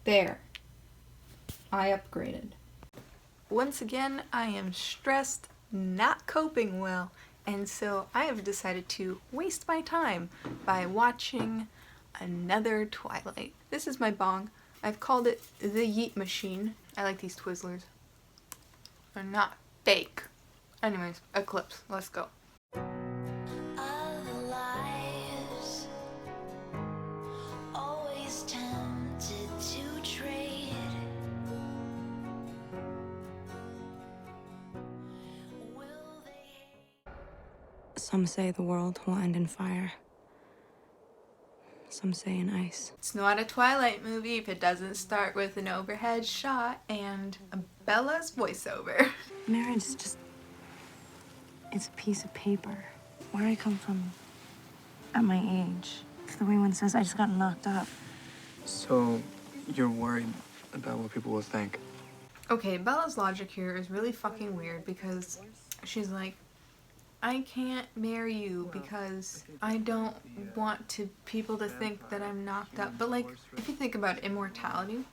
There. I upgraded. Once again, I am stressed, not coping well, and so I have decided to waste my time by watching another Twilight. This is my bong. I've called it the Yeet Machine. I like these Twizzlers. They're not fake. Anyways, Eclipse, let's go. Some say the world will end in fire. Some say in ice. It's not a Twilight movie if it doesn't start with an overhead shot and Bella's voiceover. Marriage is just... it's a piece of paper. Where I come from, at my age, if the way one says I just got knocked up. So, you're worried about what people will think? Okay, Bella's logic here is really fucking weird because she's like, I can't marry you because I don't want people to think that I'm knocked up. But like, if you think about immortality,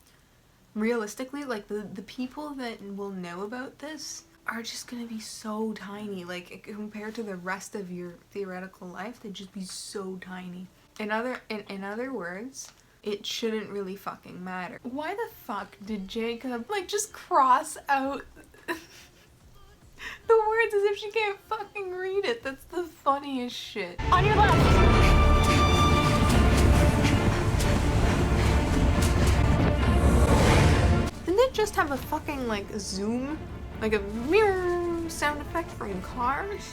realistically, like the people that will know about this are just gonna be so tiny. Like compared to the rest of your theoretical life, they'd just be so tiny. In other words, it shouldn't really fucking matter. Why the fuck did Jacob like just cross out the words as if she can't fucking read it? That's the funniest shit. On your left! Didn't they just have a fucking like zoom? Like a mirror sound effect from Cars?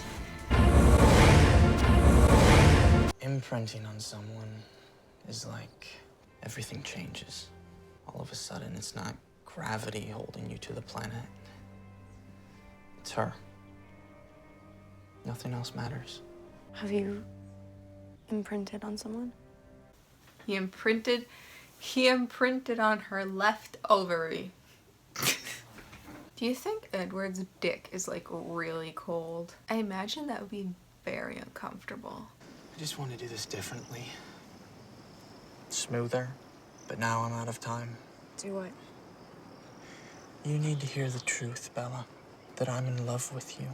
Imprinting on someone is like everything changes. All of a sudden, it's not gravity holding you to the planet. It's her. Nothing else matters. Have you imprinted on someone? He imprinted on her left ovary. Do you think Edward's dick is like really cold? I imagine that would be very uncomfortable. I just want to do this differently. Smoother, but now I'm out of time. Do what? You need to hear the truth, Bella. That I'm in love with you.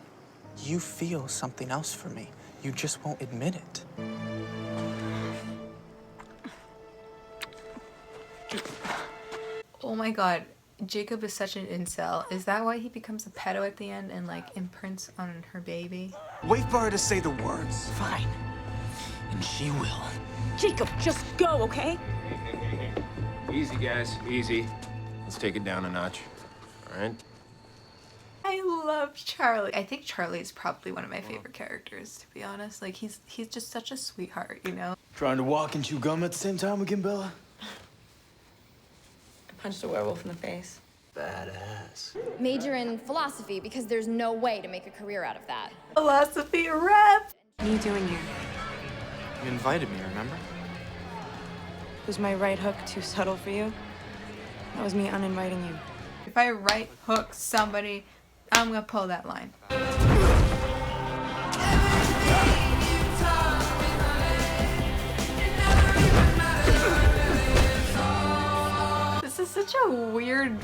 You feel something else for me. You just won't admit it. Oh my god, Jacob is such an incel. Is that why he becomes a pedo at the end and like imprints on her baby? Wait for her to say the words. Fine. And she will. Jacob, just go, okay? Easy, guys, easy. Let's take it down a notch. All right? I love Charlie. I think Charlie is probably one of my favorite characters, to be honest. Like he's just such a sweetheart, you know? Trying to walk and chew gum at the same time again, Bella? I punched a werewolf in the face. Badass. Major in philosophy because there's no way to make a career out of that. Philosophy rep! What are you doing here? You invited me, remember? Was my right hook too subtle for you? That was me uninviting you. If I right hook somebody, I'm gonna pull that line. This is such a weird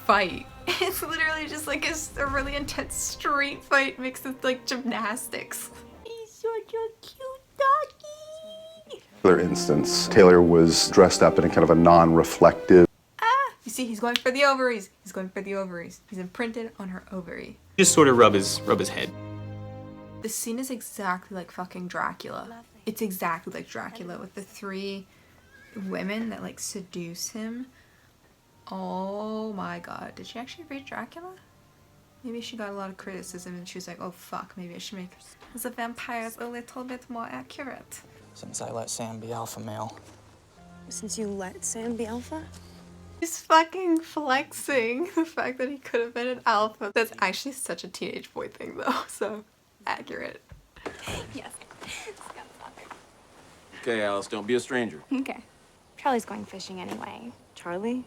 fight. It's literally just like a really intense street fight mixed with like gymnastics. He's such a cute doggy. Other instance, Taylor was dressed up in a kind of a non-reflective. You see, he's going for the ovaries. He's going for the ovaries. He's imprinted on her ovary. Just sort of rub his head. This scene is exactly like fucking Dracula. It's exactly like Dracula with the 3 women that like seduce him. Oh my god. Did she actually read Dracula? Maybe she got a lot of criticism and she was like, oh fuck, maybe I should make the vampires a little bit more accurate. Since I let Sam be alpha male. Since you let Sam be alpha? He's fucking flexing the fact that he could have been an alpha. That's actually such a teenage boy thing though, so accurate. Yes. Okay, Alice, don't be a stranger. Okay. Charlie's going fishing anyway. Charlie?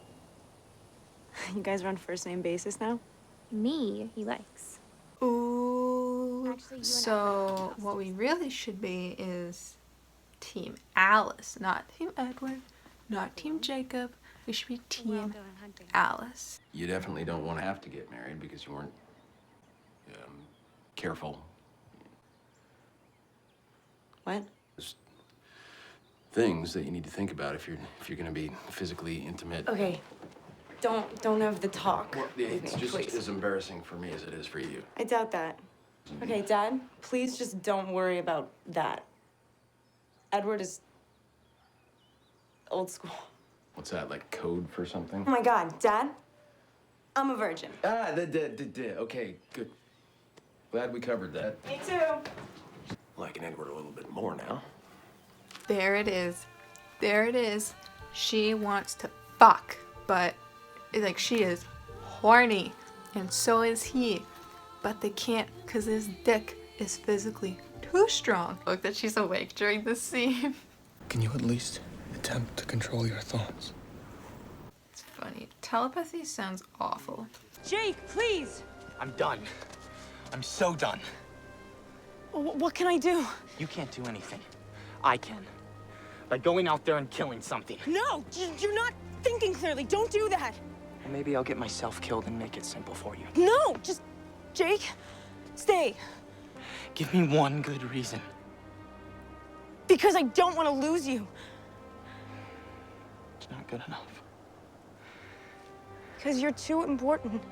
You guys are on first name basis now? Me, he likes. Ooh. Actually, you and I So what we really should be is Team Alice, not Team Edward, not Team Jacob, We should be Team Alice. You definitely don't want to have to get married because you weren't careful. What? There's things that you need to think about if you're going to be physically intimate. Okay. Don't have the talk. Well, with it's me, just please. as embarrassing for me as it is for you. I doubt that. Okay, Dad, please just don't worry about that. Edward is old school. What's that, like code for something? Oh my God, Dad, I'm a virgin. Ah, okay, good. Glad we covered that. Me too. Liking Edward a little bit more now. There it is. There it is. She wants to fuck, but like she is horny, and so is he. But they can't because his dick is physically too strong. Look that she's awake during this scene. Can you at least attempt to control your thoughts? It's funny. Telepathy sounds awful. Jake, please. I'm done. I'm so done. What can I do? You can't do anything. I can. By going out there and killing something. No, you're not thinking clearly. Don't do that. Or maybe I'll get myself killed and make it simple for you. No, just, Jake, stay. Give me one good reason. Because I don't want to lose you. It's not good enough. Because you're too important.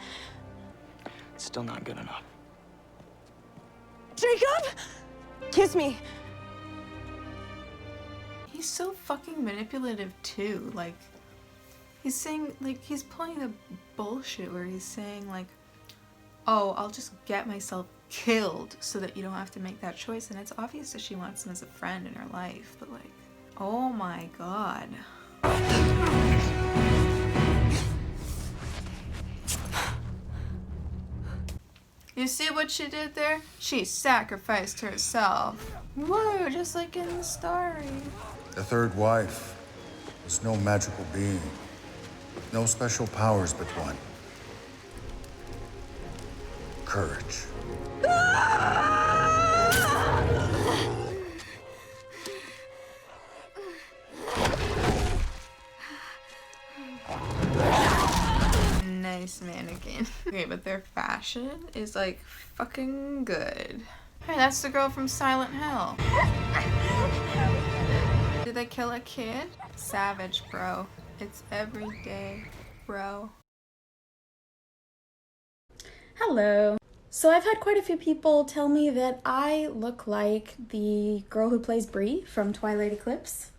It's still not good enough. Jacob! Kiss me. He's so fucking manipulative too. Like, he's saying, like, he's pulling the bullshit where he's saying, like, oh, I'll just get myself killed so that you don't have to make that choice. And it's obvious that she wants him as a friend in her life, but like, oh my God. You see what she did there? She sacrificed herself. Whoa, just like in the story. The third wife was no magical being, no special powers but one. Courage. Nice mannequin. Okay, but their fashion is like fucking good. Hey, that's the girl from Silent Hill. Did they kill a kid? Savage, bro. It's every day, bro. Hello. So I've had quite a few people tell me that I look like the girl who plays Bree from Twilight Eclipse.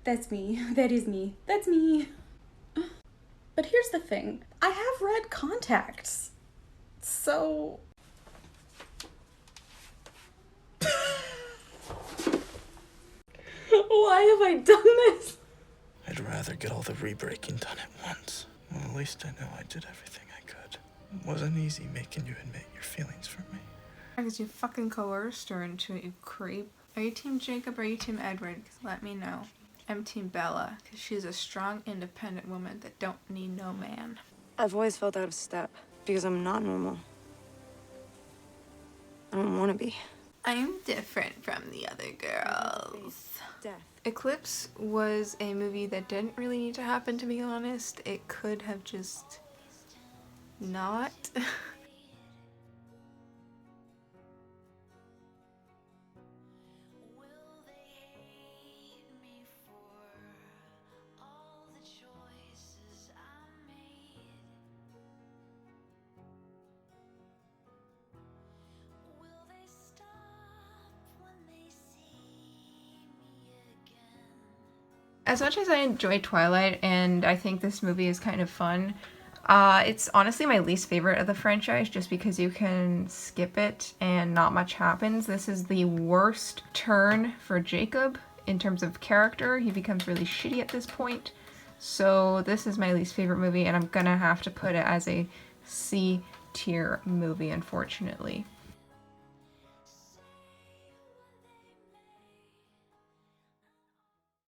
That's me. That is me. That's me. But here's the thing. I have red contacts. So... Why have I done this? I'd rather get all the re-breaking done at once. Well, at least I know I did everything I could. It wasn't easy making you admit your feelings for me. Because you fucking coerced her into it, you creep. Are you Team Jacob or are you Team Edward? Let me know. I'm Team Bella, because she's a strong, independent woman that don't need no man. I've always felt out of step because I'm not normal. I don't want to be. I'm different from the other girls. Death. Eclipse was a movie that didn't really need to happen, to be honest. It could have just not. As much as I enjoy Twilight and I think this movie is kind of fun, it's honestly my least favorite of the franchise just because you can skip it and not much happens. This is the worst turn for Jacob in terms of character. He becomes really shitty at this point. So this is my least favorite movie and I'm gonna have to put it as a C tier movie, unfortunately.